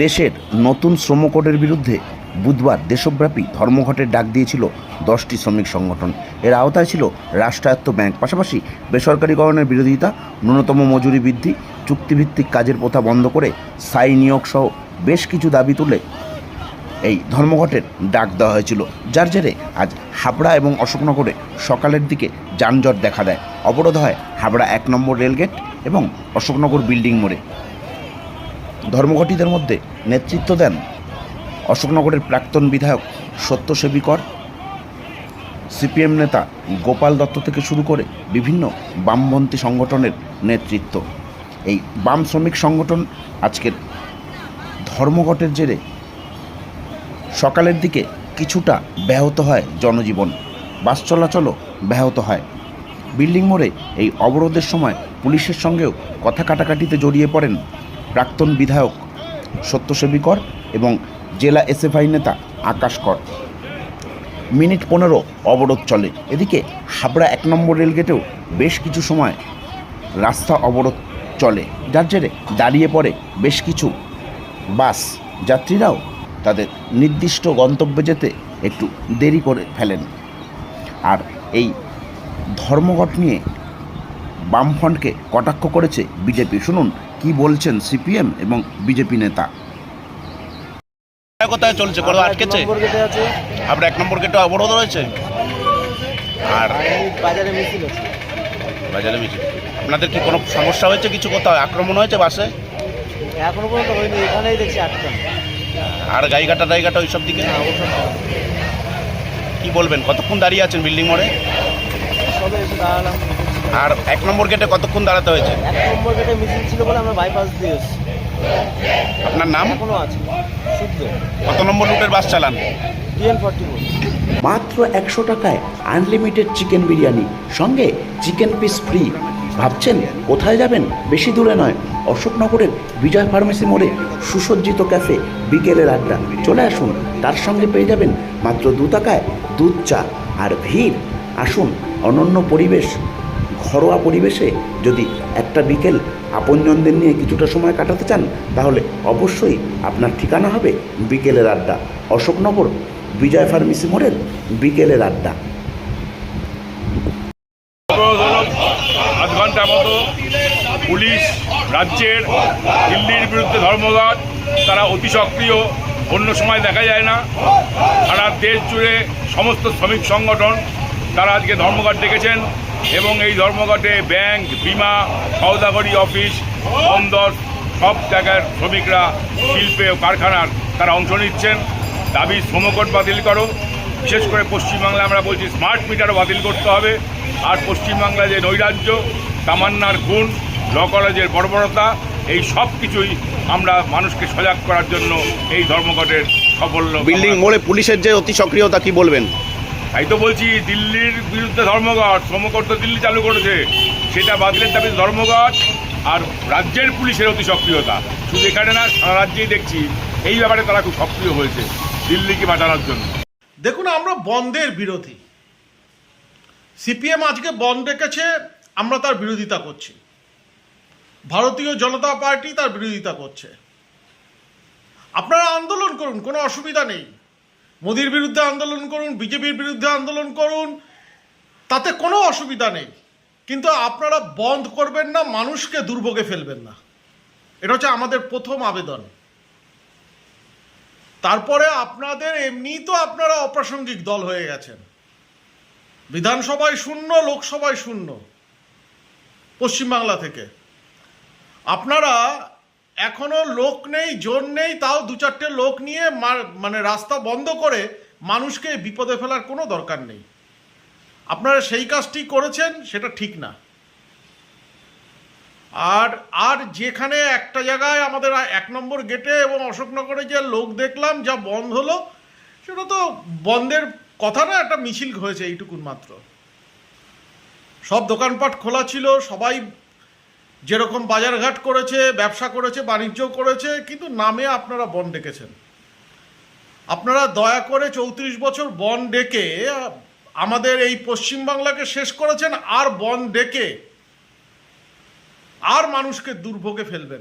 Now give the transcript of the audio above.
দেশের নতুন শ্রম কোডের বিরুদ্ধে বুধবার দেশব্যাপী ধর্মঘটের ডাক দিয়েছিল 10টি শ্রমিক সংগঠন। এর আওতায় ছিল রাষ্ট্রায়ত্ত ব্যাংক, পাশাপাশি বেসরকারিকরণের বিরোধিতা, ন্যূনতম মজুরি বৃদ্ধি, চুক্তিভিত্তিক কাজের প্রথা বন্ধ করে স্থায়ী নিয়োগ সহ বেশ কিছু দাবি তুলে এই ধর্মঘটের ডাক দেওয়া হয়েছিল, যার জেরে আজ হাবড়া এবং অশোকনগরে সকালের দিকে যানজট দেখা দেয়। অবরোধ হয় হাবড়া 1 নম্বর রেলগেট এবং অশোকনগর বিল্ডিং মোড়ে। ধর্মঘটীদের মধ্যে নেতৃত্ব দেন অশোকনগরের প্রাক্তন বিধায়ক সত্যসেবী কর, সিপিএম নেতা গোপাল দত্ত থেকে শুরু করে বিভিন্ন বামপন্থী সংগঠনের নেতৃত্ব। এই বাম শ্রমিক সংগঠন আজকের ধর্মঘটের জেরে সকালের দিকে কিছুটা ব্যাহত হয় জনজীবন, বাস চলাচলও ব্যাহত হয়। বিল্ডিং মোড়ে এই অবরোধের সময় পুলিশের সঙ্গেও কথা কাটাকাটিতে জড়িয়ে পড়েন প্রাক্তন বিধায়ক সত্যসেবী কর এবং জেলা এসএফআই নেতা আকাশ কর। মিনিট 15 অবরোধ চলে। এদিকে হাবড়া 1 নম্বর রেলগেটেও বেশ কিছু সময় রাস্তা অবরোধ চলে, যার জেরে দাঁড়িয়ে পড়ে বেশ কিছু বাস। যাত্রীরাও তাদের নির্দিষ্ট গন্তব্যে যেতে একটু দেরি করে ফেলেন। আর এই ধর্মঘট নিয়ে বামফ্রন্টকে কটাক্ষ করেছে বিজেপি। শুনুন কি বলছেন সিপিএম এবং বিজেপি নেতা। কোথায় চলছে? কোনো আটকেছে? আপনার 1 নম্বর গেটে অবরোধ রয়েছে আর বাজারে মিছিল আছে। বাজারে মিছিল। আপনাদের কি কোনো সমস্যা হয়েছে? কিছু কোথাও আক্রমণ হয়েছে বাসে? এখনো পর্যন্ত হয়নি, এখানেই দেখছি আটকা। আর গাইঘাটা ওইসব দিকে কি বলবেন? কতক্ষণ দাঁড়িয়ে আছেন বিল্ডিং মোড়ে? সবে এসে দাঁড়ালাম। আর 1 নম্বর গেটে কতক্ষণ দাঁড়াতে হয়েছে? 1 নম্বর গেটে মিছিল ছিল বলে আমরা বাইপাস দিয়ে এসেছি। আপনার নাম? এখনো আছে শুদ্ধ। কত নম্বর রুটের বাস চালান? TN44। মাত্র 100 টাকায় আনলিমিটেড চিকেন বিরিয়ানি, সঙ্গে চিকেন পিস ফ্রি। ভাবছেন কোথায় যাবেন? বেশি দূরে নয়, অশোকনগরের বিজয় ফার্মেসি মোড়ে সুসজ্জিত ক্যাফে বিকেলের আড্ডা। চলে আসুন, তার সঙ্গে পেয়ে যাবেন মাত্র 2 টাকায় দুধ চা আর ভিড়। আসুন, অনন্য পরিবেশ, ঘরোয়া পরিবেশে যদি একটা বিকেল আপনজনদের নিয়ে কিছুটা সময় কাটাতে চান, তাহলে অবশ্যই আপনার ঠিকানা হবে বিকেলের আড্ডা, অশোকনগর বিজয় ফার্মেসি মোড়ের বিকেলের আড্ডা। আধ ঘন্টা মতো পুলিশ রাজ্যের দিল্লির বিরুদ্ধে ধর্মঘট, তারা অতি সক্রিয়, অন্য সময় দেখা যায় না। সারা দেশ জুড়ে সমস্ত শ্রমিক সংগঠন তারা আজকে ধর্মঘট ডেকেছেন এবং এই ধর্মঘটে ব্যাংক, বিমা, সওদাগরি অফিস, বন্দর সব জায়গার শ্রমিকরা, শিল্পে ও কারখানার তারা অংশ নিচ্ছেন। দাবি শ্রমকোড বাতিল করো, বিশেষ করে পশ্চিমবাংলায় আমরা বলছি স্মার্ট মিটারও বাতিল করতে হবে। আর পশ্চিমবাংলায় যে নৈরাজ্য, তামান্নার খুন, ল কলেজের বর্বরতা, এই সব কিছুই আমরা মানুষকে সজাগ করার জন্য এই ধর্মঘটের সাফল্য। বিল্ডিং মোড়ে পুলিশের যে অতি সক্রিয়তা, কি বলবেন? তাই তো বলছি, দিল্লির বিরুদ্ধে ধর্মঘট, শ্রমকোড তো দিল্লি চালু করেছে, সেটা বাতিলের দাবি ধর্মঘট। আর রাজ্যের পুলিশের অতি সক্রিয়তা, শুধু এখানে না, সারা রাজ্যেই দেখছি এই ব্যাপারে তারা খুব সক্রিয় হয়েছে দিল্লিকে বাঁচানোর জন্য। দেখুন, আমরা বন্ধের বিরোধী। সিপিএম আজকে বন্ধ ডেকেছে, আমরা তার বিরোধিতা করছি। ভারতীয় জনতা পার্টি তার বিরোধিতা করছে। আপনারা আন্দোলন করুন, কোনো অসুবিধা নেই। মোদির বিরুদ্ধে আন্দোলন করুন, বিজেপির বিরুদ্ধে আন্দোলন করুন, তাতে কোনো অসুবিধা নেই। কিন্তু আপনারা বন্ধ করবেন না, মানুষকে দুর্ভোগে ফেলবেন না। এটা হচ্ছে আমাদের প্রথম আবেদন। তারপরে আপনাদের এমনি তো আপনারা অপ্রাসঙ্গিক দল হয়ে গেছেন। বিধানসভায় শূন্য, লোকসভায় শূন্য পশ্চিমবাংলা থেকে। আপনারা এখনো লোক নেই, জোর নেই, তাও 2-4টে লোক নিয়ে মানে রাস্তা বন্ধ করে মানুষকে বিপদে ফেলার কোনো দরকার নেই। আপনারা সেই কাজটি করেছেন, সেটা ঠিক না। আর যেখানে একটা জায়গায় আমাদের 1 নম্বর গেটে এবং অশোকনগরে যে লোক দেখলাম যা বন্ধ হলো, সেটা তো বন্ধের কথা না, একটা মিছিল হয়েছে, এইটুকুন মাত্র। সব দোকানপাট খোলা ছিল, সবাই যেরকম বাজারঘাট করেছে, ব্যবসা করেছে, বাণিজ্য করেছে, কিন্তু নামে আপনারা বন্ধ ডেকেছেন। আপনারা দয়া করে 34 বছর বন ডেকে আমাদের এই পশ্চিমবাংলাকে শেষ করেছেন, আর বন ডেকে আর মানুষকে দুর্ভোগে ফেলবেন